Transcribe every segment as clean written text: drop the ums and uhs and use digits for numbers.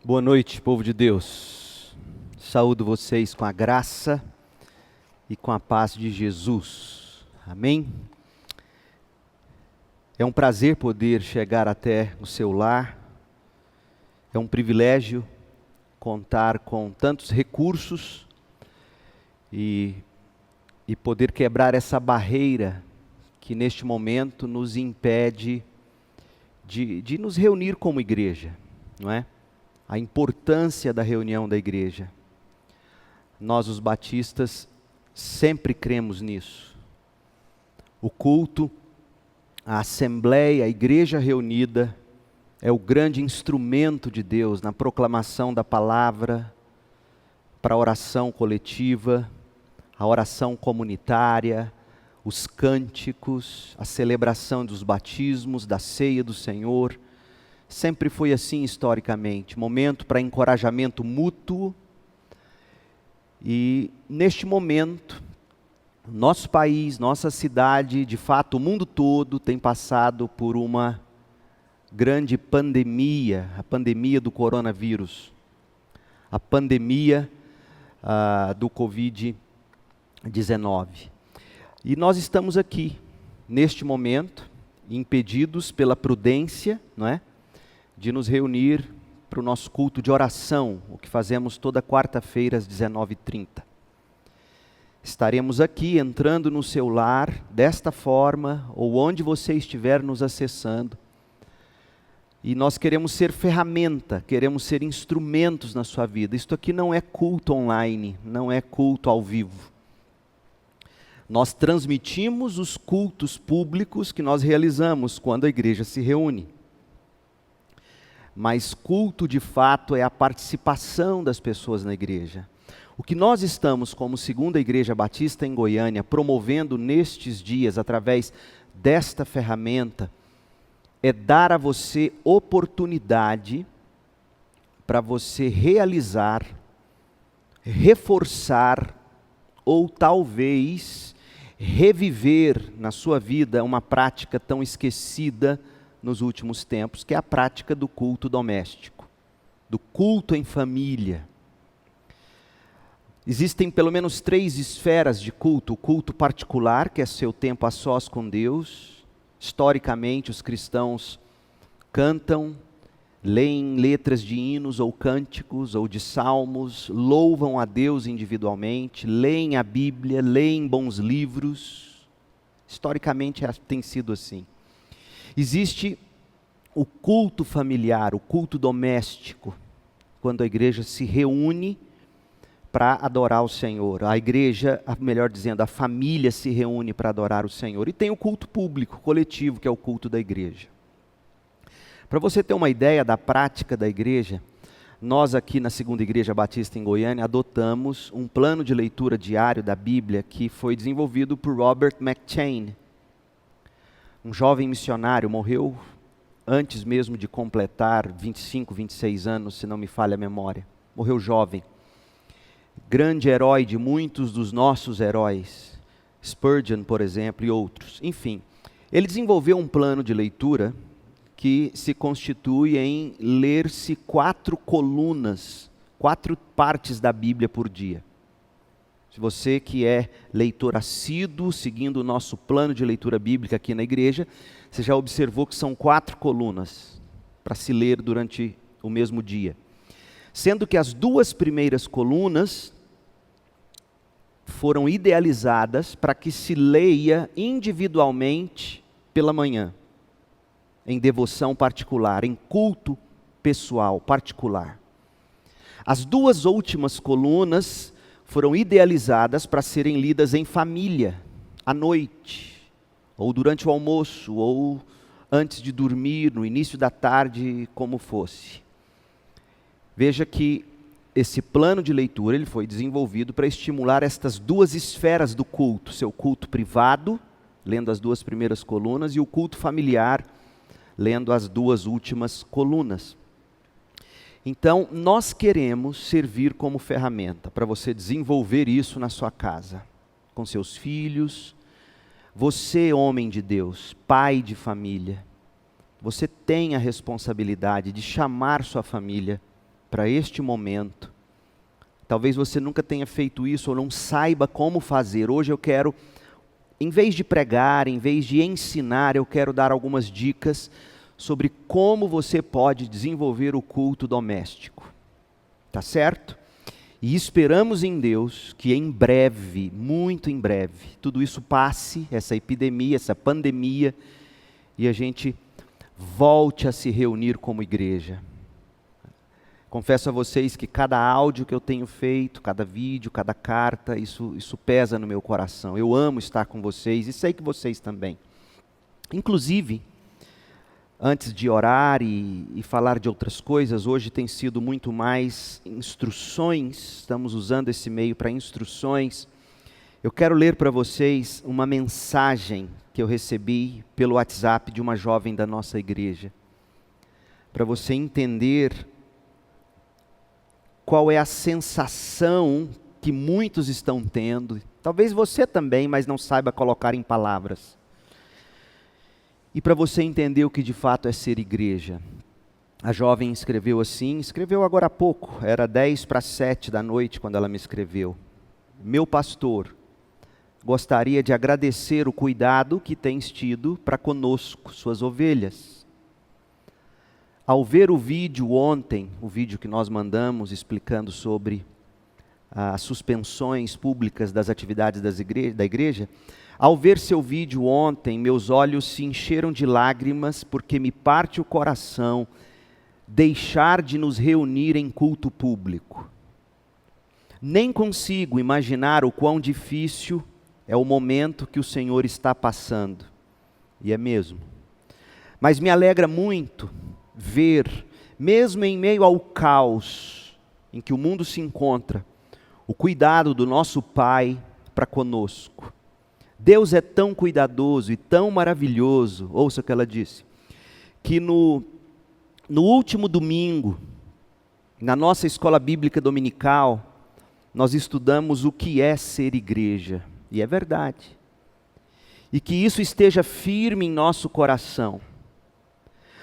Boa noite, povo de Deus. Saúdo vocês com a graça e com a paz de Jesus. Amém? É um prazer poder chegar até o seu lar. É um privilégio contar com tantos recursos e poder quebrar essa barreira que neste momento nos impede de nos reunir como igreja, não é? A importância da reunião da igreja. Nós, os batistas, sempre cremos nisso. O culto, a assembleia, a igreja reunida, é o grande instrumento de Deus na proclamação da palavra, para a oração coletiva, a oração comunitária, os cânticos, a celebração dos batismos, da ceia do Senhor. Sempre foi assim historicamente, momento para encorajamento mútuo. E neste momento, nosso país, nossa cidade, de fato o mundo todo tem passado por uma grande pandemia, a pandemia do coronavírus, a pandemia do Covid-19. E nós estamos aqui, neste momento, impedidos pela prudência, não é? De nos reunir para o nosso culto de oração, o que fazemos toda quarta-feira às 19h30. Estaremos aqui entrando no seu lar, desta forma, ou onde você estiver nos acessando, e nós queremos ser ferramenta, queremos ser instrumentos na sua vida. Isto aqui não é culto online, não é culto ao vivo. Nós transmitimos os cultos públicos que nós realizamos quando a igreja se reúne. Mas culto de fato é a participação das pessoas na igreja. O que nós estamos, como Segunda Igreja Batista em Goiânia, promovendo nestes dias, através desta ferramenta, é dar a você oportunidade para você realizar, reforçar, ou talvez reviver na sua vida uma prática tão esquecida nos últimos tempos, que é a prática do culto doméstico, do culto em família. Existem pelo menos 3 esferas de culto: o culto particular, que é seu tempo a sós com Deus. Historicamente, os cristãos cantam, leem letras de hinos ou cânticos ou de salmos, louvam a Deus individualmente, leem a Bíblia, leem bons livros. Historicamente tem sido assim. Existe o culto familiar, o culto doméstico, quando a igreja se reúne para adorar o Senhor. A igreja, melhor dizendo, a família se reúne para adorar o Senhor. E tem o culto público, coletivo, que é o culto da igreja. Para você ter uma ideia da prática da igreja, nós aqui na Segunda Igreja Batista em Goiânia adotamos um plano de leitura diário da Bíblia que foi desenvolvido por Robert McChain. Um jovem missionário, morreu antes mesmo de completar 25, 26 anos, se não me falha a memória. Morreu jovem. Grande herói de muitos dos nossos heróis. Spurgeon, por exemplo, e outros. Enfim, ele desenvolveu um plano de leitura que se constitui em ler-se 4 colunas, 4 partes da Bíblia por dia. Se você que é leitor assíduo, seguindo o nosso plano de leitura bíblica aqui na igreja, você já observou que são 4 colunas para se ler durante o mesmo dia. Sendo que as 2 primeiras colunas foram idealizadas para que se leia individualmente pela manhã, em devoção particular, em culto pessoal particular. As 2 últimas colunas foram idealizadas para serem lidas em família, à noite, ou durante o almoço, ou antes de dormir, no início da tarde, como fosse. Veja que esse plano de leitura ele foi desenvolvido para estimular estas 2 esferas do culto, seu culto privado, lendo as 2 primeiras colunas, e o culto familiar, lendo as 2 últimas colunas. Então, nós queremos servir como ferramenta para você desenvolver isso na sua casa, com seus filhos. Você, homem de Deus, pai de família, você tem a responsabilidade de chamar sua família para este momento. Talvez você nunca tenha feito isso ou não saiba como fazer. Hoje eu quero, em vez de pregar, em vez de ensinar, eu quero dar algumas dicas sobre como você pode desenvolver o culto doméstico. Tá certo? E esperamos em Deus que em breve, muito em breve, tudo isso passe, essa epidemia, essa pandemia, e a gente volte a se reunir como igreja. Confesso a vocês que cada áudio que eu tenho feito, cada vídeo, cada carta, isso pesa no meu coração. Eu amo estar com vocês e sei que vocês também. Inclusive, antes de orar e falar de outras coisas, hoje tem sido muito mais instruções, estamos usando esse meio para instruções. Eu quero ler para vocês uma mensagem que eu recebi pelo WhatsApp de uma jovem da nossa igreja, para você entender qual é a sensação que muitos estão tendo, talvez você também, mas não saiba colocar em palavras. E para você entender o que de fato é ser igreja. A jovem escreveu assim, escreveu agora há pouco, era 6:50 da noite quando ela me escreveu. Meu pastor, gostaria de agradecer o cuidado que tens tido para conosco, suas ovelhas. Ao ver o vídeo ontem, o vídeo que nós mandamos explicando sobre as suspensões públicas das atividades da igreja, ao ver seu vídeo ontem, meus olhos se encheram de lágrimas, porque me parte o coração deixar de nos reunir em culto público. Nem consigo imaginar o quão difícil é o momento que o Senhor está passando. E é mesmo. Mas me alegra muito ver, mesmo em meio ao caos em que o mundo se encontra, o cuidado do nosso Pai para conosco. Deus é tão cuidadoso e tão maravilhoso, ouça o que ela disse, que no último domingo, na nossa escola bíblica dominical, nós estudamos o que é ser igreja, e é verdade. E que isso esteja firme em nosso coração.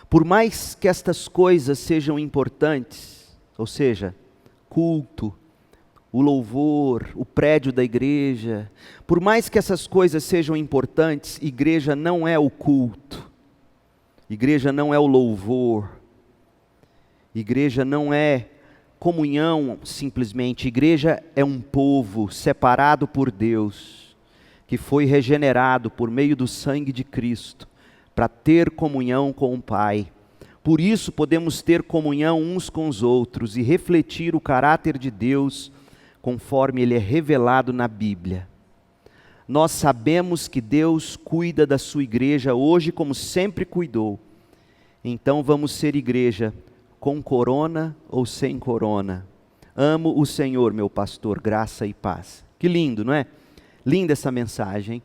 Por mais que estas coisas sejam importantes, ou seja, culto, o louvor, o prédio da igreja, por mais que essas coisas sejam importantes, igreja não é o culto, igreja não é o louvor, igreja não é comunhão simplesmente, igreja é um povo separado por Deus, que foi regenerado por meio do sangue de Cristo, para ter comunhão com o Pai. Por isso podemos ter comunhão uns com os outros e refletir o caráter de Deus conforme ele é revelado na Bíblia. Nós sabemos que Deus cuida da sua igreja hoje como sempre cuidou. Então vamos ser igreja com corona ou sem corona. Amo o Senhor, meu pastor, graça e paz. Que lindo, não é? Linda essa mensagem.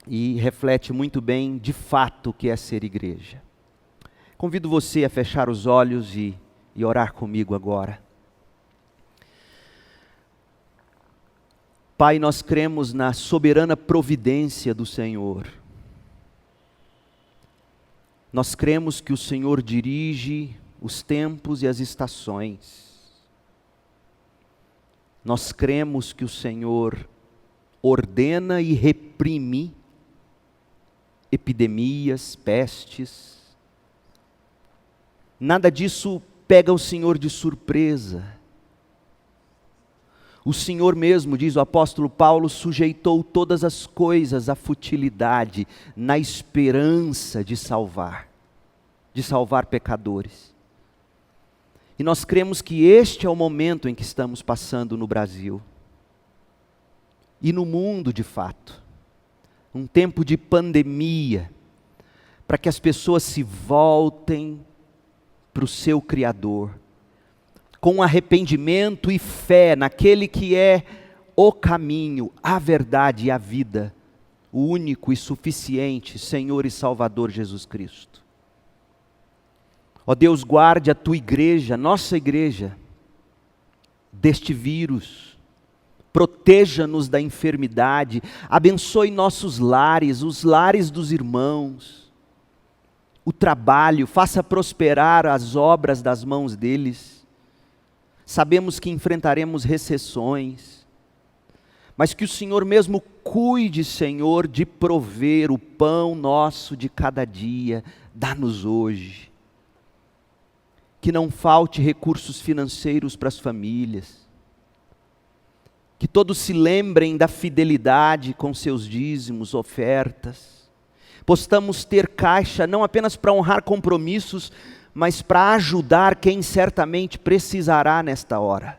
E reflete muito bem, de fato, o que é ser igreja. Convido você a fechar os olhos e orar comigo agora. Pai, nós cremos na soberana providência do Senhor. Nós cremos que o Senhor dirige os tempos e as estações. Nós cremos que o Senhor ordena e reprime epidemias, pestes. Nada disso pega o Senhor de surpresa. O Senhor mesmo, diz o apóstolo Paulo, sujeitou todas as coisas à futilidade, na esperança de salvar pecadores. E nós cremos que este é o momento em que estamos passando no Brasil. E no mundo de fato. Um tempo de pandemia, para que as pessoas se voltem para o seu Criador, com arrependimento e fé naquele que é o caminho, a verdade e a vida, o único e suficiente Senhor e Salvador Jesus Cristo. Ó Deus, guarde a tua igreja, nossa igreja, deste vírus. Proteja-nos da enfermidade, abençoe nossos lares, os lares dos irmãos, o trabalho, faça prosperar as obras das mãos deles. sabemos que enfrentaremos recessões, mas que o Senhor mesmo cuide, Senhor, de prover o pão nosso de cada dia, dá-nos hoje. Que não falte recursos financeiros para as famílias, que todos se lembrem da fidelidade com seus dízimos, ofertas, possamos ter caixa não apenas para honrar compromissos, mas para ajudar quem certamente precisará nesta hora.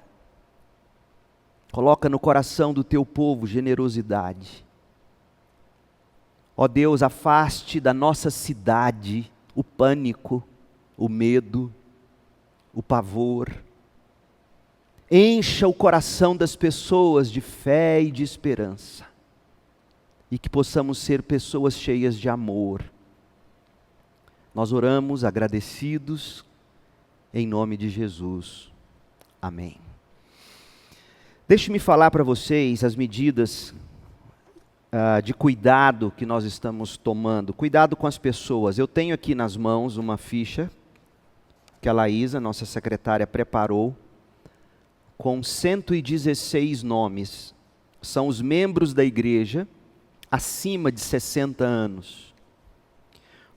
Coloca no coração do teu povo generosidade. Ó Deus, afaste da nossa cidade o pânico, o medo, o pavor. Encha o coração das pessoas de fé e de esperança. E que possamos ser pessoas cheias de amor. Nós oramos agradecidos em nome de Jesus. Amém. Deixe-me falar para vocês as medidas de cuidado que nós estamos tomando. Cuidado com as pessoas. Eu tenho aqui nas mãos uma ficha que a Laísa, nossa secretária, preparou com 116 nomes. São os membros da igreja acima de 60 anos.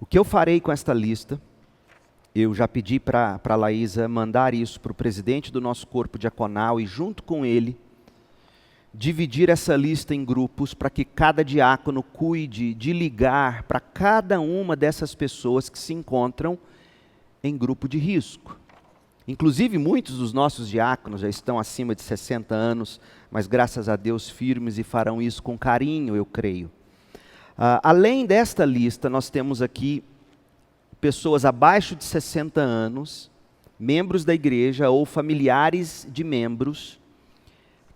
O que eu farei com esta lista, eu já pedi para a Laísa mandar isso para o presidente do nosso corpo diaconal e junto com ele, dividir essa lista em grupos para que cada diácono cuide de ligar para cada uma dessas pessoas que se encontram em grupo de risco. Inclusive muitos dos nossos diáconos já estão acima de 60 anos, mas graças a Deus firmes e farão isso com carinho, eu creio. Além desta lista, nós temos aqui pessoas abaixo de 60 anos, membros da igreja ou familiares de membros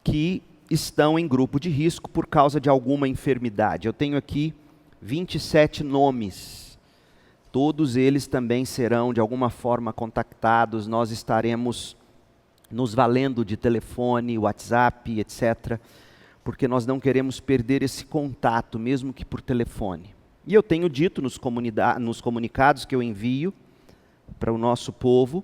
que estão em grupo de risco por causa de alguma enfermidade. Eu tenho aqui 27 nomes. Todos eles também serão de alguma forma contactados. Nós estaremos nos valendo de telefone, WhatsApp, etc., porque nós não queremos perder esse contato, mesmo que por telefone. E eu tenho dito nos comunicados que eu envio para o nosso povo,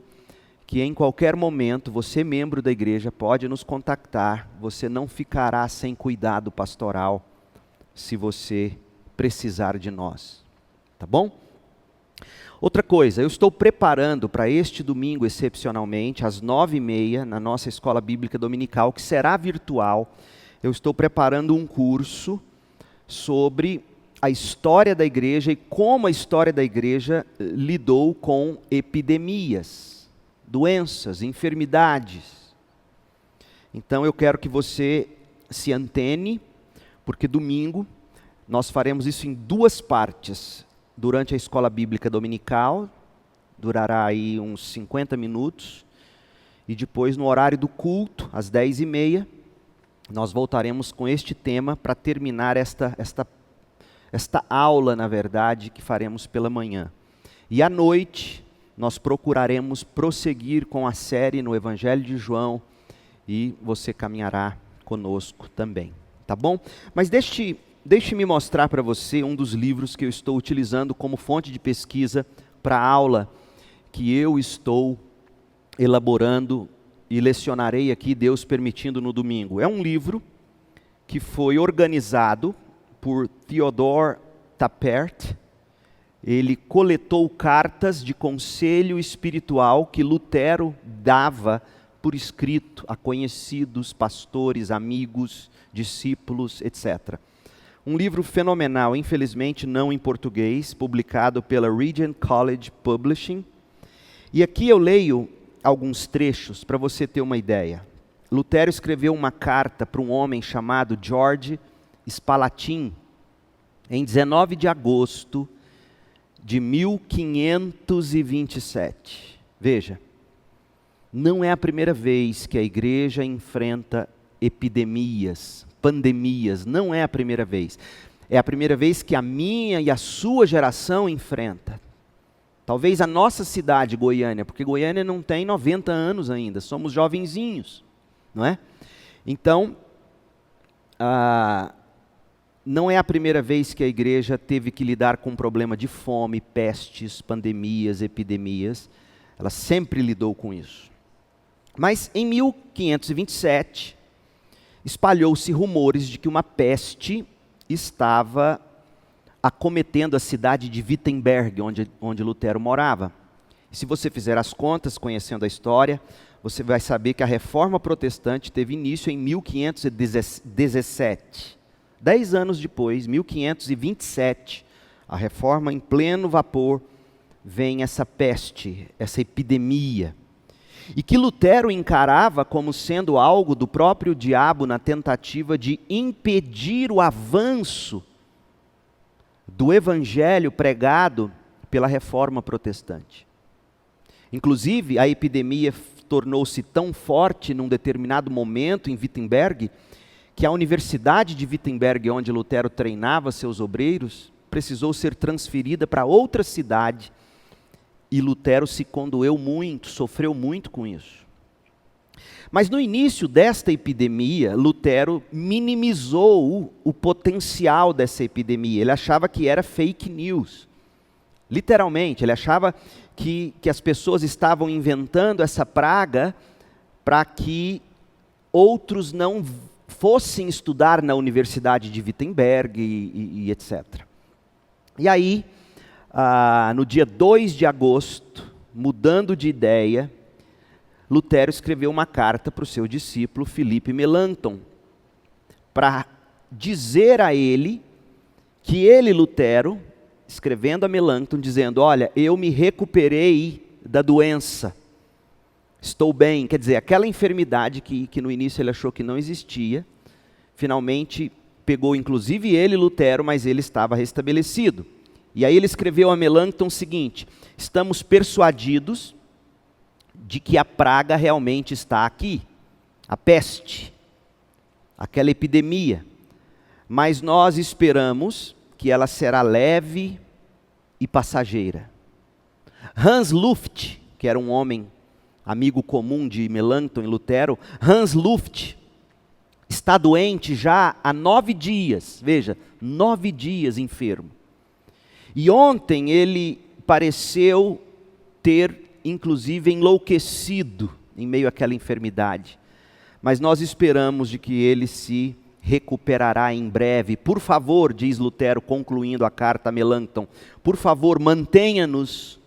que em qualquer momento, você membro da igreja pode nos contactar, você não ficará sem cuidado pastoral, se você precisar de nós. Tá bom? Outra coisa, eu estou preparando para este domingo, excepcionalmente, às 9h30, na nossa escola bíblica dominical, que será virtual. Eu estou preparando um curso sobre a história da igreja e como a história da igreja lidou com epidemias, doenças, enfermidades. Então eu quero que você se antene, porque domingo nós faremos isso em 2 partes. Durante a escola bíblica dominical, durará aí uns 50 minutos, e depois no horário do culto, às 10h30, nós voltaremos com este tema para terminar esta aula, na verdade, que faremos pela manhã. E à noite, nós procuraremos prosseguir com a série no Evangelho de João, e você caminhará conosco também, tá bom? Mas deixe-me mostrar para você um dos livros que eu estou utilizando como fonte de pesquisa para a aula que eu estou elaborando e lecionarei aqui, Deus permitindo, no domingo. É um livro que foi organizado por Theodore Tappert. Ele coletou cartas de conselho espiritual que Lutero dava por escrito a conhecidos, pastores, amigos, discípulos, etc. Um livro fenomenal, infelizmente não em português, publicado pela Regent College Publishing. E aqui eu leio alguns trechos para você ter uma ideia. Lutero escreveu uma carta para um homem chamado George Spalatin, em 19 de agosto de 1527. Veja, não é a primeira vez que a igreja enfrenta epidemias, pandemias, não é a primeira vez. É a primeira vez que a minha e a sua geração enfrenta. Talvez a nossa cidade, Goiânia, porque Goiânia não tem 90 anos ainda, somos jovenzinhos, não é? Então, não é a primeira vez que a igreja teve que lidar com um problema de fome, pestes, pandemias, epidemias. Ela sempre lidou com isso. Mas em 1527, espalhou-se rumores de que uma peste estava acometendo a cidade de Wittenberg, onde Lutero morava. E se você fizer as contas, conhecendo a história, você vai saber que a Reforma Protestante teve início em 1517. 10 anos depois, 1527, a Reforma em pleno vapor, vem essa peste, essa epidemia. E que Lutero encarava como sendo algo do próprio diabo na tentativa de impedir o avanço do evangelho pregado pela Reforma Protestante. Inclusive, a epidemia tornou-se tão forte num determinado momento em Wittenberg, que a Universidade de Wittenberg, onde Lutero treinava seus obreiros, precisou ser transferida para outra cidade, e Lutero se condoeu muito, sofreu muito com isso. Mas no início desta epidemia, Lutero minimizou o potencial dessa epidemia. Ele achava que era fake news. Literalmente, ele achava que as pessoas estavam inventando essa praga para que outros não fossem estudar na Universidade de Wittenberg e etc. E aí, no dia 2 de agosto, mudando de ideia, Lutero escreveu uma carta para o seu discípulo Felipe Melanchthon, para dizer a ele que ele, Lutero, escrevendo a Melanchthon, dizendo: olha, eu me recuperei da doença, estou bem. Quer dizer, aquela enfermidade que no início ele achou que não existia, finalmente pegou inclusive ele, Lutero, mas ele estava restabelecido. E aí ele escreveu a Melanchthon o seguinte: estamos persuadidos de que a praga realmente está aqui, a peste, aquela epidemia, mas nós esperamos que ela será leve e passageira. Hans Luft, que era um homem amigo comum de Melanchthon e Lutero, Hans Luft está doente já há 9 dias, veja, 9 dias enfermo. E ontem ele pareceu ter, inclusive, enlouquecido em meio àquela enfermidade. Mas nós esperamos de que ele se recuperará em breve. Por favor, diz Lutero, concluindo a carta a Melanchthon, por favor, mantenha-nos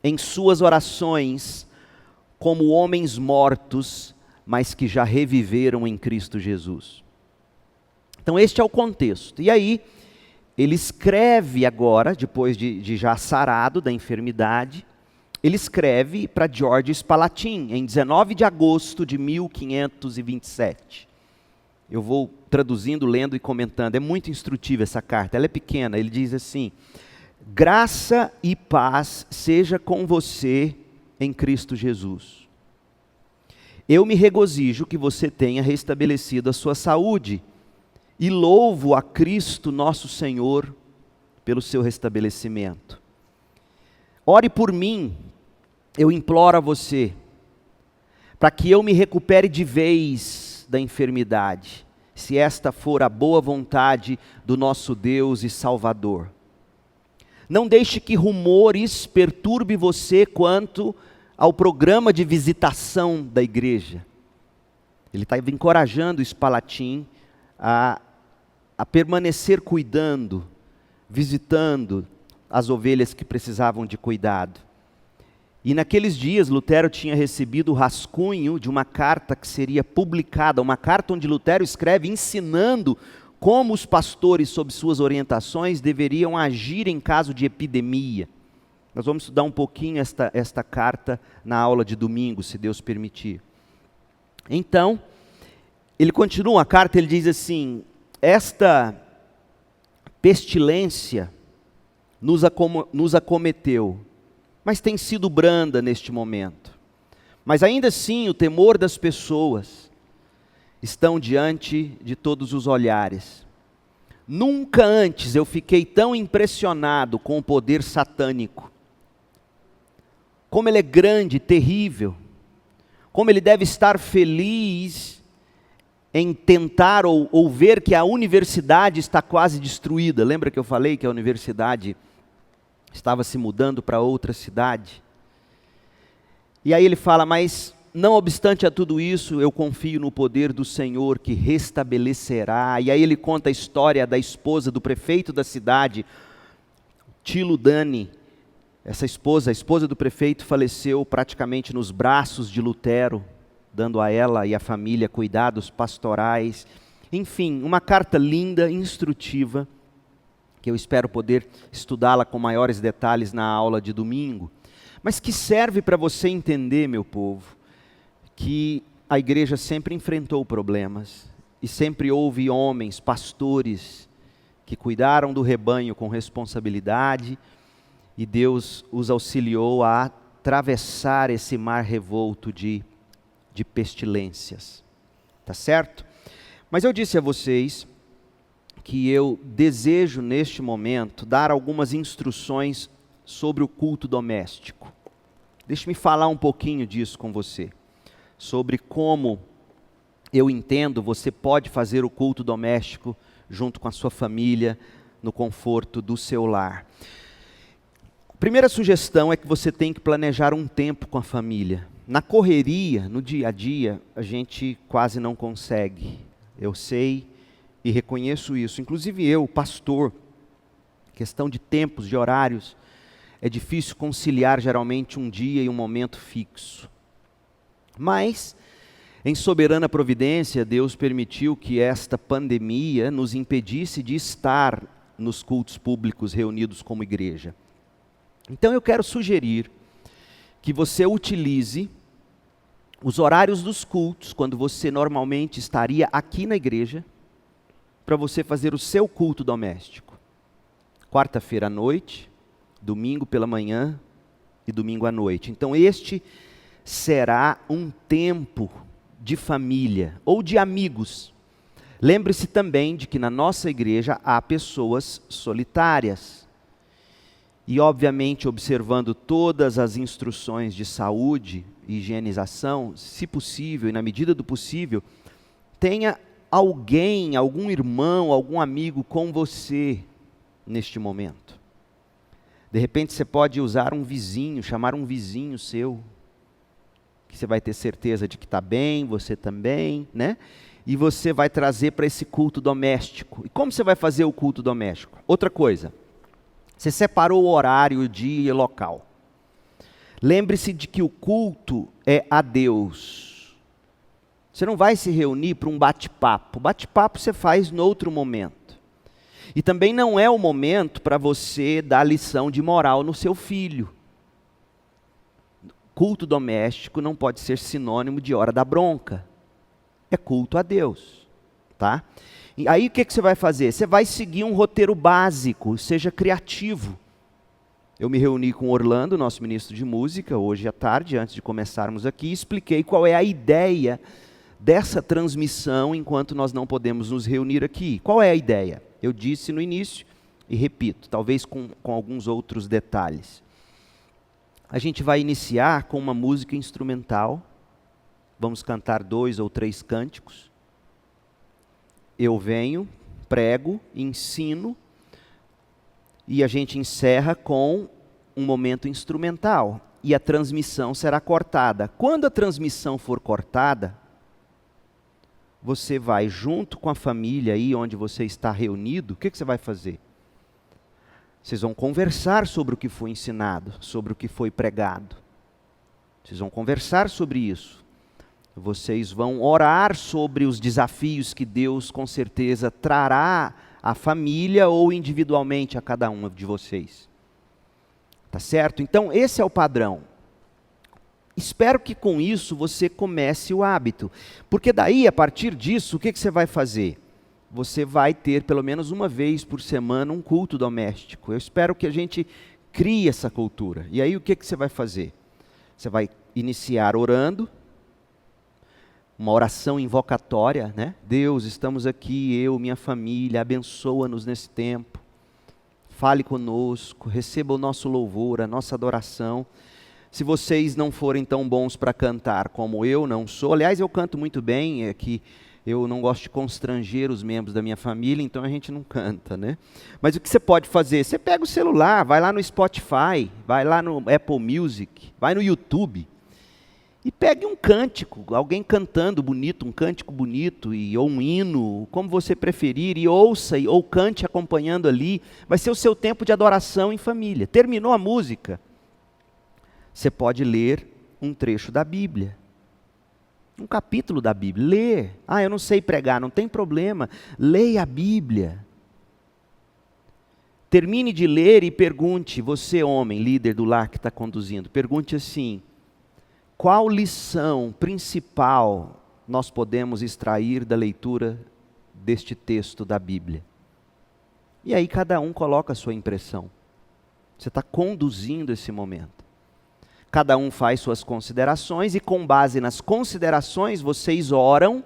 em suas orações como homens mortos, mas que já reviveram em Cristo Jesus. Então este é o contexto. E aí, ele escreve agora, depois de já sarado da enfermidade, ele escreve para George Spalatin, em 19 de agosto de 1527. Eu vou traduzindo, lendo e comentando. É muito instrutiva essa carta, ela é pequena. Ele diz assim: graça e paz seja com você em Cristo Jesus. Eu me regozijo que você tenha restabelecido a sua saúde e louvo a Cristo nosso Senhor pelo seu restabelecimento. Ore por mim, eu imploro a você, para que eu me recupere de vez da enfermidade, se esta for a boa vontade do nosso Deus e Salvador. Não deixe que rumores perturbe você quanto ao programa de visitação da igreja. Ele está encorajando o Spalatin a permanecer cuidando, visitando as ovelhas que precisavam de cuidado. E naqueles dias Lutero tinha recebido o rascunho de uma carta que seria publicada, uma carta onde Lutero escreve ensinando como os pastores, sob suas orientações, deveriam agir em caso de epidemia. Nós vamos estudar um pouquinho esta carta na aula de domingo, se Deus permitir. Então, ele continua a carta, ele diz assim: esta pestilência nos acometeu, mas tem sido branda neste momento. Mas ainda assim, o temor das pessoas estão diante de todos os olhares. Nunca antes eu fiquei tão impressionado com o poder satânico. Como ele é grande, terrível. Como ele deve estar feliz em tentar ou ver que a universidade está quase destruída. Lembra que eu falei que a universidade estava se mudando para outra cidade? E aí ele fala: mas não obstante a tudo isso, eu confio no poder do Senhor que restabelecerá. E aí ele conta a história da esposa do prefeito da cidade, Tilo Dani. Essa esposa, a esposa do prefeito, faleceu praticamente nos braços de Lutero, dando a ela e à família cuidados pastorais. Enfim, uma carta linda, instrutiva, que eu espero poder estudá-la com maiores detalhes na aula de domingo, mas que serve para você entender, meu povo, que a igreja sempre enfrentou problemas, e sempre houve homens, pastores, que cuidaram do rebanho com responsabilidade, e Deus os auxiliou a atravessar esse mar revolto de pestilências. Tá certo? Mas eu disse a vocês que eu desejo neste momento dar algumas instruções sobre o culto doméstico. Deixe-me falar um pouquinho disso com você, sobre como eu entendo você pode fazer o culto doméstico junto com a sua família, no conforto do seu lar. A primeira sugestão é que você tem que planejar um tempo com a família. Na correria, no dia a dia, a gente quase não consegue. Eu sei e reconheço isso. Inclusive eu, pastor, questão de tempos, de horários, é difícil conciliar geralmente um dia e um momento fixo. Mas, em soberana providência, Deus permitiu que esta pandemia nos impedisse de estar nos cultos públicos reunidos como igreja. Então eu quero sugerir que você utilize os horários dos cultos, quando você normalmente estaria aqui na igreja, para você fazer o seu culto doméstico. Quarta-feira à noite, domingo pela manhã e domingo à noite. Então este será um tempo de família ou de amigos. Lembre-se também de que na nossa igreja há pessoas solitárias. E obviamente observando todas as instruções de saúde e higienização, se possível e na medida do possível, tenha alguém, algum irmão, algum amigo com você neste momento. De repente você pode usar um vizinho, chamar um vizinho seu, que você vai ter certeza de que está bem, você também, né? E você vai trazer para esse culto doméstico. E como você vai fazer o culto doméstico? Outra coisa, você separou o horário, o dia e o local. Lembre-se de que o culto é a Deus. Você não vai se reunir para um bate-papo. Bate-papo você faz em outro momento. E também não é o momento para você dar lição de moral no seu filho. Culto doméstico não pode ser sinônimo de hora da bronca. É culto a Deus, tá? E aí o que você vai fazer? Você vai seguir um roteiro básico, seja criativo. Eu me reuni com o Orlando, nosso ministro de música, hoje à tarde, antes de começarmos aqui, e expliquei qual é a ideia dessa transmissão enquanto nós não podemos nos reunir aqui. Qual é a ideia? Eu disse no início e repito, talvez com alguns outros detalhes. A gente vai iniciar com uma música instrumental, vamos cantar 2 ou 3 cânticos. Eu venho, prego, ensino, e a gente encerra com um momento instrumental, e a transmissão será cortada. Quando a transmissão for cortada, você vai junto com a família aí onde você está reunido, o que você vai fazer? Vocês vão conversar sobre o que foi ensinado, sobre o que foi pregado. Vocês vão conversar sobre isso. Vocês vão orar sobre os desafios que Deus com certeza trará à família ou individualmente a cada um de vocês. Tá certo? Então esse é o padrão. Espero que com isso você comece o hábito. Porque daí, a partir disso, o que você vai fazer? Você vai ter pelo menos uma vez por semana um culto doméstico. Eu espero que a gente crie essa cultura. E aí o que você vai fazer? Você vai iniciar orando, uma oração invocatória, né? Deus, estamos aqui, eu, minha família, abençoa-nos nesse tempo. Fale conosco, receba o nosso louvor, a nossa adoração. Se vocês não forem tão bons para cantar como eu não sou, aliás, eu canto muito bem, é que eu não gosto de constranger os membros da minha família, então a gente não canta, né? Mas o que você pode fazer? Você pega o celular, vai lá no Spotify, vai lá no Apple Music, vai no YouTube, E pegue um cântico, alguém cantando bonito, um cântico bonito, ou um hino, como você preferir, e ouça, ou cante acompanhando ali. Vai ser o seu tempo de adoração em família. Terminou a música, você pode ler um trecho da Bíblia. Um capítulo da Bíblia. Lê. Eu não sei pregar, não tem problema. Leia a Bíblia. Termine de ler e pergunte, você homem, líder do lar que está conduzindo, pergunte assim: qual lição principal nós podemos extrair da leitura deste texto da Bíblia? E aí cada um coloca a sua impressão. Você está conduzindo esse momento. Cada um faz suas considerações e com base nas considerações vocês oram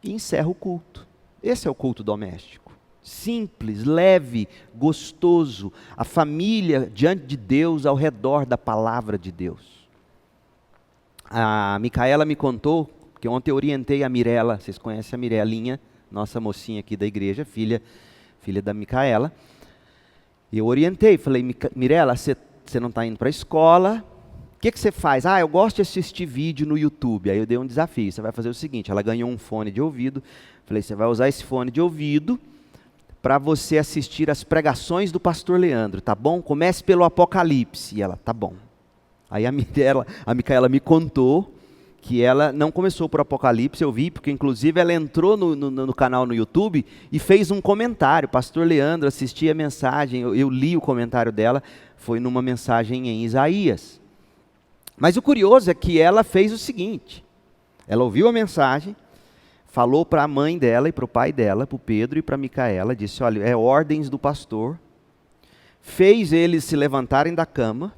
e encerra o culto. Esse é o culto doméstico. Simples, leve, gostoso. A família diante de Deus, ao redor da palavra de Deus. A Micaela me contou, que ontem eu orientei a Mirela, vocês conhecem a Mirelinha, nossa mocinha aqui da igreja, filha da Micaela. E eu orientei, falei: Mirela, você não está indo para a escola, o que você faz? Eu gosto de assistir vídeo no YouTube. Aí eu dei um desafio, você vai fazer o seguinte, ela ganhou um fone de ouvido, falei: você vai usar esse fone de ouvido para você assistir as pregações do pastor Leandro, tá bom? Comece pelo Apocalipse. E ela: tá bom. Aí a Micaela me contou que ela não começou por Apocalipse, eu vi, porque inclusive ela entrou no canal no YouTube e fez um comentário. Pastor Leandro, assisti a mensagem, eu li o comentário dela, foi numa mensagem em Isaías. Mas o curioso é que ela fez o seguinte: ela ouviu a mensagem, falou para a mãe dela e para o pai dela, para o Pedro e para a Micaela, disse: olha, é ordens do pastor, fez eles se levantarem da cama,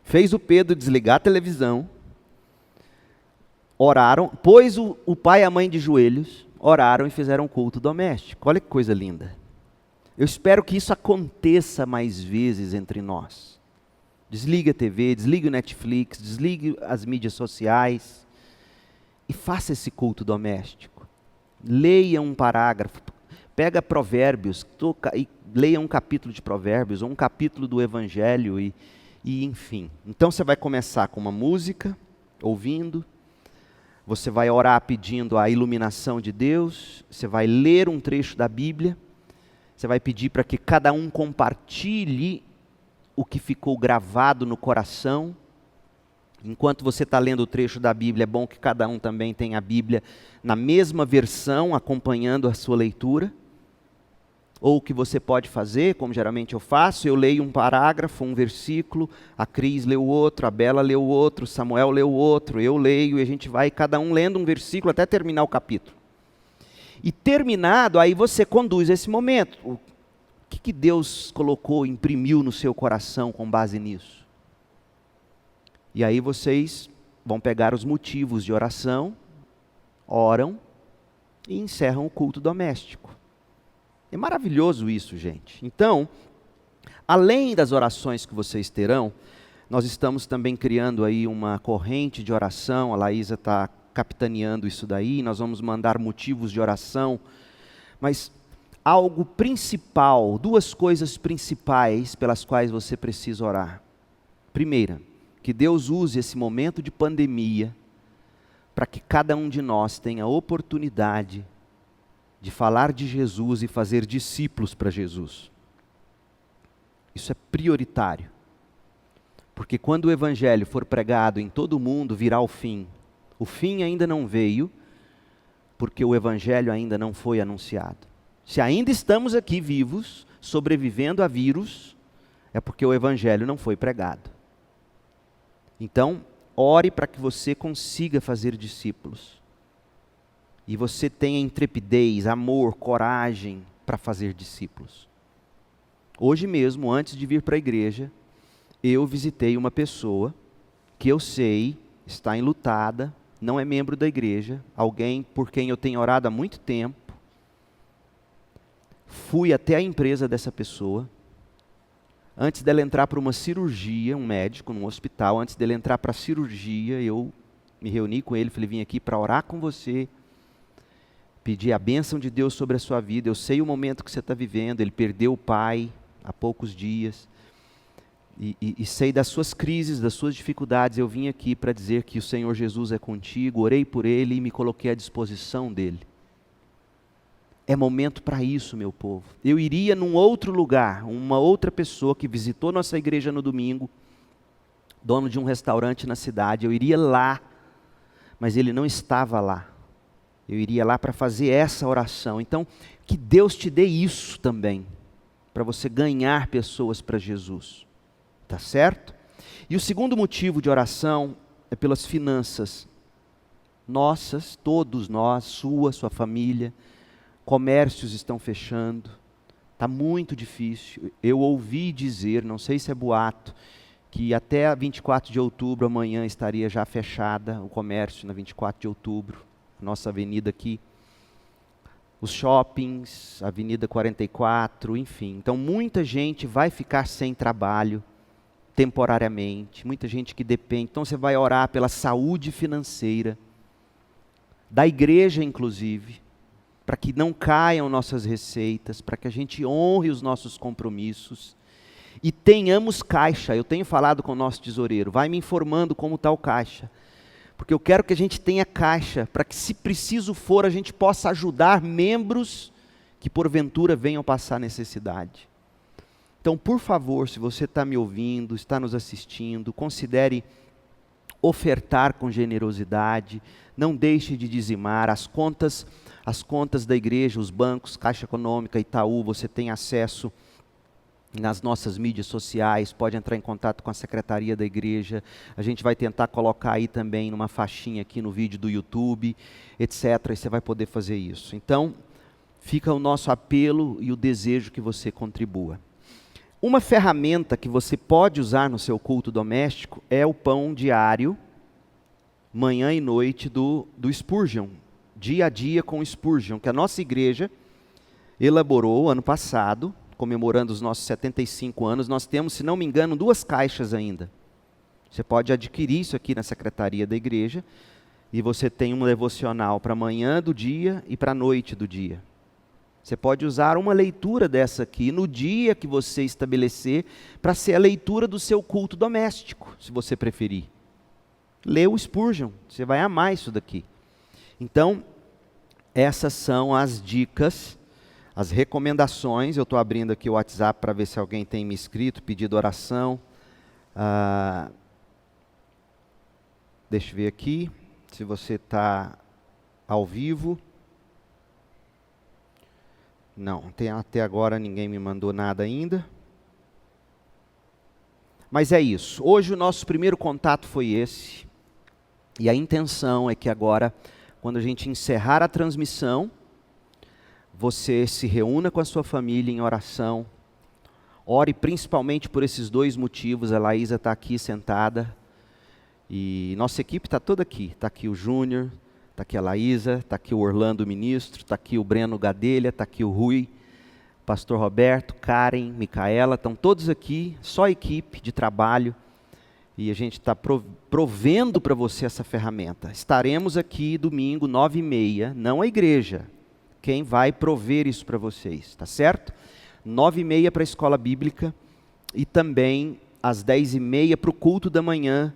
fez o Pedro desligar a televisão, oraram, pôs o pai e a mãe de joelhos, oraram e fizeram um culto doméstico. Olha que coisa linda. Eu espero que isso aconteça mais vezes entre nós. Desligue a TV, desligue o Netflix, desligue as mídias sociais e faça esse culto doméstico. Leia um parágrafo, pega Provérbios, e leia um capítulo de Provérbios, ou um capítulo do Evangelho, e enfim. Então você vai começar com uma música, ouvindo, você vai orar pedindo a iluminação de Deus, você vai ler um trecho da Bíblia, você vai pedir para que cada um compartilhe o que ficou gravado no coração. Enquanto você está lendo o trecho da Bíblia, é bom que cada um também tenha a Bíblia na mesma versão, acompanhando a sua leitura. Ou o que você pode fazer, como geralmente eu faço, eu leio um parágrafo, um versículo, a Cris leu outro, a Bela leu outro, o Samuel leu outro, eu leio, e a gente vai cada um lendo um versículo até terminar o capítulo. E terminado, aí você conduz esse momento. O que Deus colocou, imprimiu no seu coração com base nisso? E aí vocês vão pegar os motivos de oração, oram e encerram o culto doméstico. É maravilhoso isso, gente. Então, além das orações que vocês terão, nós estamos também criando aí uma corrente de oração, a Laísa está capitaneando isso daí, nós vamos mandar motivos de oração, mas algo principal, duas coisas principais pelas quais você precisa orar. Primeira, que Deus use esse momento de pandemia para que cada um de nós tenha a oportunidade de falar de Jesus e fazer discípulos para Jesus. Isso é prioritário. Porque quando o Evangelho for pregado em todo o mundo, virá o fim. O fim ainda não veio, porque o Evangelho ainda não foi anunciado. Se ainda estamos aqui vivos, sobrevivendo a vírus, é porque o Evangelho não foi pregado. Então, ore para que você consiga fazer discípulos. E você tenha intrepidez, amor, coragem para fazer discípulos. Hoje mesmo, antes de vir para a igreja, eu visitei uma pessoa que eu sei está enlutada, não é membro da igreja, alguém por quem eu tenho orado há muito tempo. Fui até a empresa dessa pessoa, antes dela entrar para uma cirurgia, um médico num hospital, antes dele entrar para a cirurgia, eu me reuni com ele, falei: vim aqui para orar com você, pedir a bênção de Deus sobre a sua vida. Eu sei o momento que você está vivendo, ele perdeu o pai há poucos dias. e sei das suas crises, das suas dificuldades. Eu vim aqui para dizer que o Senhor Jesus é contigo, orei por Ele e me coloquei à disposição dEle. É momento para isso, meu povo. Eu iria num outro lugar, uma outra pessoa que visitou nossa igreja no domingo, dono de um restaurante na cidade, eu iria lá, mas ele não estava lá. Eu iria lá para fazer essa oração. Então, que Deus te dê isso também, para você ganhar pessoas para Jesus. Tá certo? E o segundo motivo de oração é pelas finanças. Nossas, todos nós, sua família, comércios estão fechando, está muito difícil. Eu ouvi dizer, não sei se é boato, que até 24 de outubro, amanhã, estaria já fechada o comércio na 24 de outubro, nossa avenida aqui. Os shoppings, Avenida 44, enfim. Então muita gente vai ficar sem trabalho temporariamente, muita gente que depende. Então você vai orar pela saúde financeira, da igreja inclusive, para que não caiam nossas receitas, para que a gente honre os nossos compromissos e tenhamos caixa. Eu tenho falado com o nosso tesoureiro, vai me informando como está o caixa, porque eu quero que a gente tenha caixa, para que se preciso for, a gente possa ajudar membros que porventura venham passar necessidade. Então, por favor, se você está me ouvindo, está nos assistindo, considere ofertar com generosidade, não deixe de dizimar. As contas da igreja, os bancos, Caixa Econômica, Itaú, você tem acesso nas nossas mídias sociais, pode entrar em contato com a secretaria da igreja, a gente vai tentar colocar aí também numa faixinha aqui no vídeo do YouTube, etc. E você vai poder fazer isso. Então, fica o nosso apelo e o desejo que você contribua. Uma ferramenta que você pode usar no seu culto doméstico é o pão diário, manhã e noite do Spurgeon, dia a dia com Spurgeon, que a nossa igreja elaborou ano passado, comemorando os nossos 75 anos. Nós temos, se não me engano, 2 caixas ainda. Você pode adquirir isso aqui na secretaria da igreja, e você tem um devocional para a manhã do dia e para a noite do dia. Você pode usar uma leitura dessa aqui no dia que você estabelecer para ser a leitura do seu culto doméstico, se você preferir. Lê o Spurgeon, você vai amar isso daqui. Então, essas são as dicas, as recomendações. Eu estou abrindo aqui o WhatsApp para ver se alguém tem me escrito, pedido oração. Deixa eu ver aqui, se você está ao vivo. Não, até agora ninguém me mandou nada ainda. Mas é isso. Hoje o nosso primeiro contato foi esse. E a intenção é que agora, quando a gente encerrar a transmissão, você se reúna com a sua família em oração. Ore principalmente por esses 2 motivos. A Laísa está aqui sentada. E nossa equipe está toda aqui. Está aqui o Júnior. Está aqui a Laísa, está aqui o Orlando Ministro, está aqui o Breno Gadelha, está aqui o Rui, Pastor Roberto, Karen, Micaela, estão todos aqui, só equipe de trabalho, e a gente está provendo para você essa ferramenta. Estaremos aqui domingo, 9h30, não a igreja, quem vai prover isso para vocês, tá certo? 9h30 para a escola bíblica, e também às 10h30 para o culto da manhã,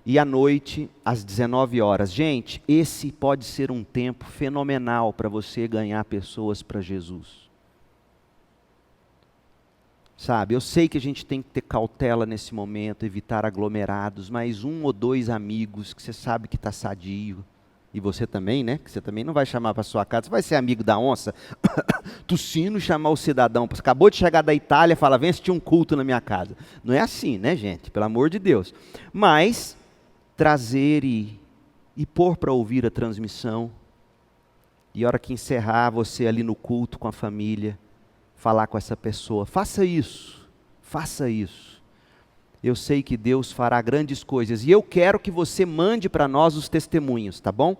e à noite, às 19 horas. Gente, esse pode ser um tempo fenomenal para você ganhar pessoas para Jesus. Sabe, eu sei que a gente tem que ter cautela nesse momento, evitar aglomerados, mas 1 ou 2 amigos que você sabe que está sadio, e você também, né? Que você também não vai chamar para sua casa, você vai ser amigo da onça, tossindo, chamar o cidadão, acabou de chegar da Itália, fala, vem assistir um culto na minha casa. Não é assim, né, gente? Pelo amor de Deus. Mas trazer e pôr para ouvir a transmissão, e a hora que encerrar, você ali no culto com a família, falar com essa pessoa. Faça isso, faça isso. Eu sei que Deus fará grandes coisas, e eu quero que você mande para nós os testemunhos, tá bom?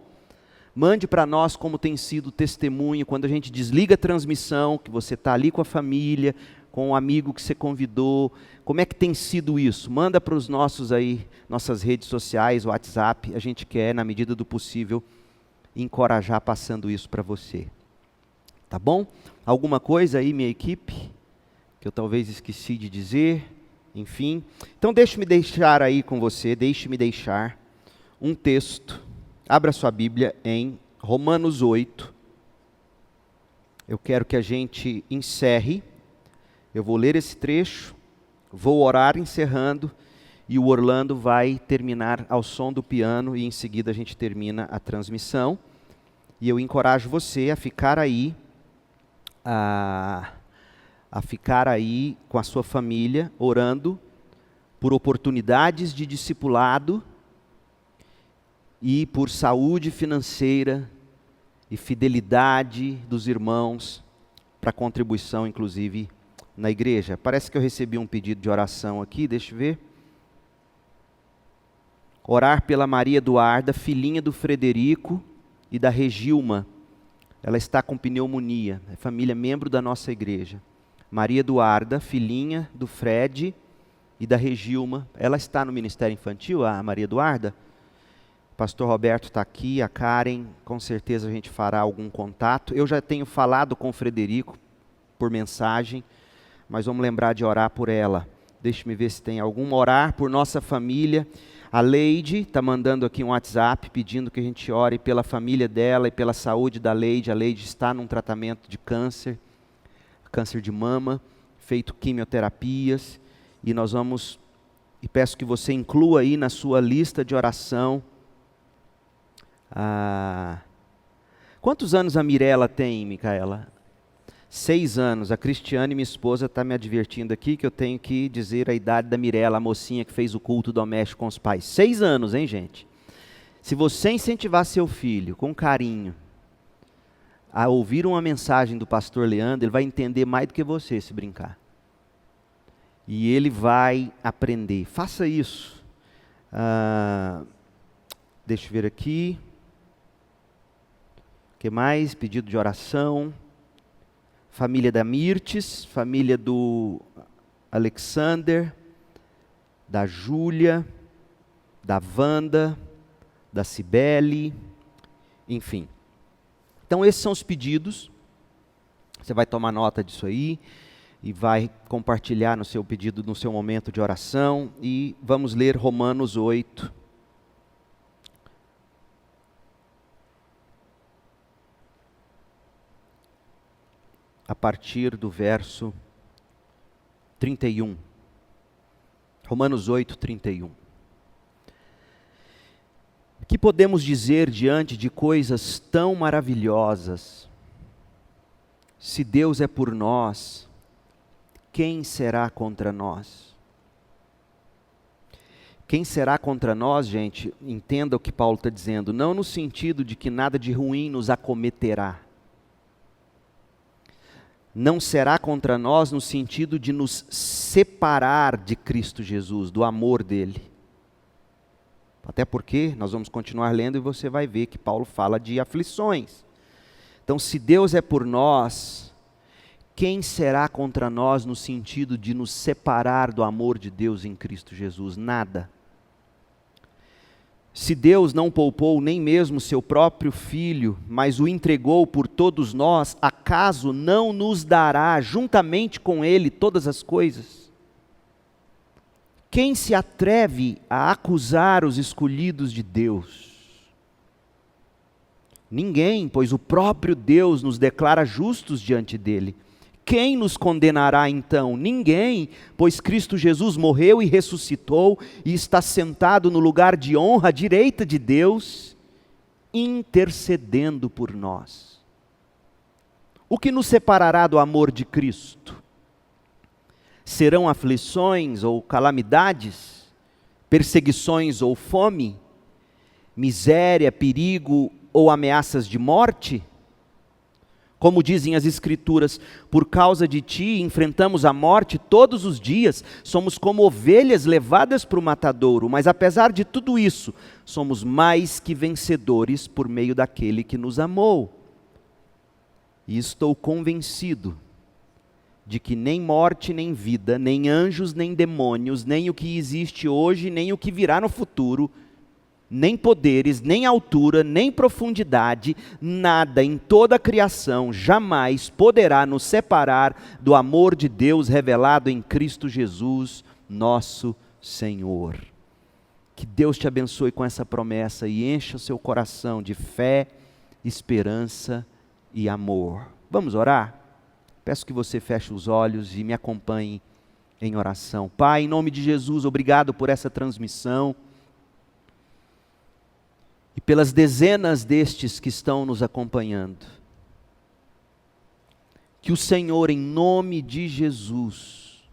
Mande para nós como tem sido o testemunho, quando a gente desliga a transmissão, que você está ali com a família, com um amigo que você convidou, como é que tem sido isso? Manda para os nossos aí, nossas redes sociais, WhatsApp, a gente quer, na medida do possível, encorajar passando isso para você. Tá bom? Alguma coisa aí, minha equipe, que eu talvez esqueci de dizer? enfim. Então deixe-me deixar aí com você, deixe-me deixar um texto. Abra sua Bíblia em Romanos 8. Eu quero que a gente encerre. Eu vou ler esse trecho, vou orar encerrando, e o Orlando vai terminar ao som do piano, e em seguida a gente termina a transmissão. E eu encorajo você a ficar aí, a ficar aí com a sua família, orando por oportunidades de discipulado e por saúde financeira e fidelidade dos irmãos para contribuição, inclusive, na igreja. Parece que eu recebi um pedido de oração aqui, deixa eu ver. Orar pela Maria Eduarda, filhinha do Frederico e da Regilma. Ela está com pneumonia, é família, membro da nossa igreja. Maria Eduarda, filhinha do Fred e da Regilma. Ela está no Ministério Infantil, a Maria Eduarda? O pastor Roberto está aqui, a Karen, com certeza a gente fará algum contato. Eu já tenho falado com o Frederico por mensagem, mas vamos lembrar de orar por ela. Deixe-me ver se tem algum. Orar por nossa família. A Leide está mandando aqui um WhatsApp pedindo que a gente ore pela família dela e pela saúde da Leide. A Leide está num tratamento de câncer de mama, feito quimioterapias, e nós vamos, e peço que você inclua aí na sua lista de oração. Quantos anos a Mirella tem, Micaela? 6 anos. A Cristiane, minha esposa, está me advertindo aqui que eu tenho que dizer a idade da Mirella, a mocinha que fez o culto doméstico com os pais. 6 anos, hein, gente? Se você incentivar seu filho com carinho a ouvir uma mensagem do pastor Leandro, ele vai entender mais do que você, se brincar. E ele vai aprender. Faça isso. Deixa eu ver aqui. O que mais? Pedido de oração. Família da Mirtes, família do Alexander, da Júlia, da Wanda, da Cibele, enfim. Então esses são os pedidos. Você vai tomar nota disso aí e vai compartilhar no seu pedido, no seu momento de oração. E vamos ler Romanos 8. A partir do verso 31. Romanos 8, 31. Que podemos dizer diante de coisas tão maravilhosas? Se Deus é por nós, quem será contra nós? Quem será contra nós, gente? Entenda o que Paulo está dizendo, não no sentido de que nada de ruim nos acometerá. Não será contra nós no sentido de nos separar de Cristo Jesus, do amor dele. Até porque nós vamos continuar lendo e você vai ver que Paulo fala de aflições. Então, se Deus é por nós, quem será contra nós no sentido de nos separar do amor de Deus em Cristo Jesus? Nada. Se Deus não poupou nem mesmo seu próprio Filho, mas o entregou por todos nós, acaso não nos dará juntamente com Ele todas as coisas? Quem se atreve a acusar os escolhidos de Deus? Ninguém, pois o próprio Deus nos declara justos diante dele. Quem nos condenará então? Ninguém, pois Cristo Jesus morreu e ressuscitou e está sentado no lugar de honra à direita de Deus, intercedendo por nós. O que nos separará do amor de Cristo? Serão aflições ou calamidades, perseguições ou fome, miséria, perigo ou ameaças de morte? Como dizem as Escrituras, por causa de ti enfrentamos a morte todos os dias, somos como ovelhas levadas para o matadouro, mas apesar de tudo isso, somos mais que vencedores por meio daquele que nos amou. E estou convencido de que nem morte, nem vida, nem anjos, nem demônios, nem o que existe hoje, nem o que virá no futuro, nem poderes, nem altura, nem profundidade, nada em toda a criação jamais poderá nos separar do amor de Deus revelado em Cristo Jesus, nosso Senhor. Que Deus te abençoe com essa promessa e encha o seu coração de fé, esperança e amor. Vamos orar? Peço que você feche os olhos e me acompanhe em oração. Pai, em nome de Jesus, obrigado por essa transmissão e pelas dezenas destes que estão nos acompanhando. Que o Senhor, em nome de Jesus,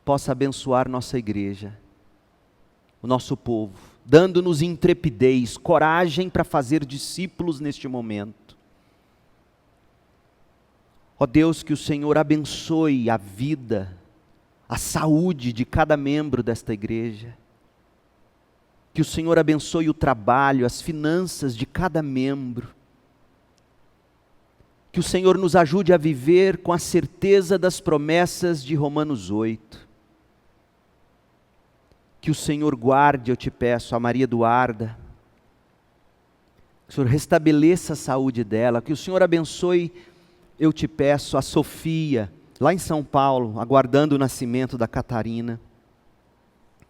possa abençoar nossa igreja, o nosso povo, dando-nos intrepidez, coragem para fazer discípulos neste momento. Ó Deus, que o Senhor abençoe a vida, a saúde de cada membro desta igreja. Que o Senhor abençoe o trabalho, as finanças de cada membro. Que o Senhor nos ajude a viver com a certeza das promessas de Romanos 8. Que o Senhor guarde, eu te peço, a Maria Eduarda. Que o Senhor restabeleça a saúde dela. Que o Senhor abençoe, eu te peço, a Sofia, lá em São Paulo, aguardando o nascimento da Catarina.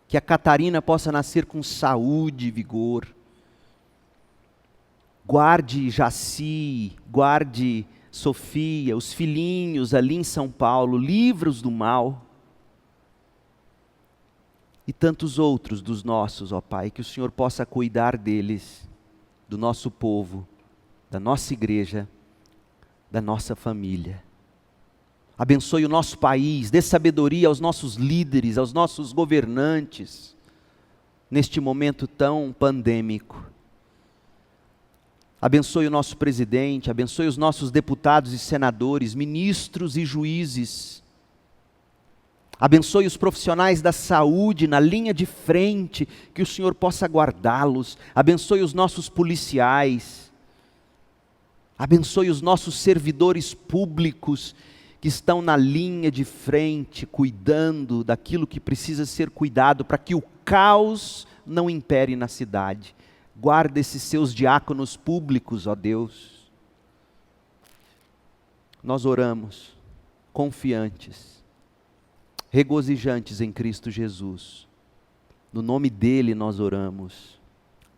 Que a Catarina possa nascer com saúde e vigor. Guarde Jaci, guarde Sofia, os filhinhos ali em São Paulo, livra-os do mal. E tantos outros dos nossos, ó Pai, que o Senhor possa cuidar deles, do nosso povo, da nossa igreja, da nossa família. Abençoe o nosso país, dê sabedoria aos nossos líderes, aos nossos governantes, neste momento tão pandêmico. Abençoe o nosso presidente, abençoe os nossos deputados e senadores, ministros e juízes. Abençoe os profissionais da saúde na linha de frente, que o Senhor possa guardá-los. Abençoe os nossos policiais. Abençoe os nossos servidores públicos que estão na linha de frente, cuidando daquilo que precisa ser cuidado, para que o caos não impere na cidade. Guarda esses seus diáconos públicos, ó Deus. Nós oramos, confiantes, regozijantes em Cristo Jesus. No nome dele nós oramos.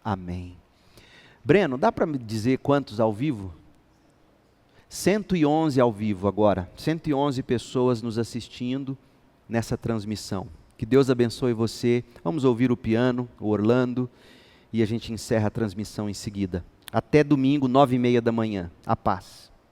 Amém. Breno, dá para me dizer quantos ao vivo? 111 ao vivo agora. 111 pessoas nos assistindo nessa transmissão. Que Deus abençoe você. Vamos ouvir o piano, o Orlando, e a gente encerra a transmissão em seguida. Até domingo, 9h30 da manhã. A paz.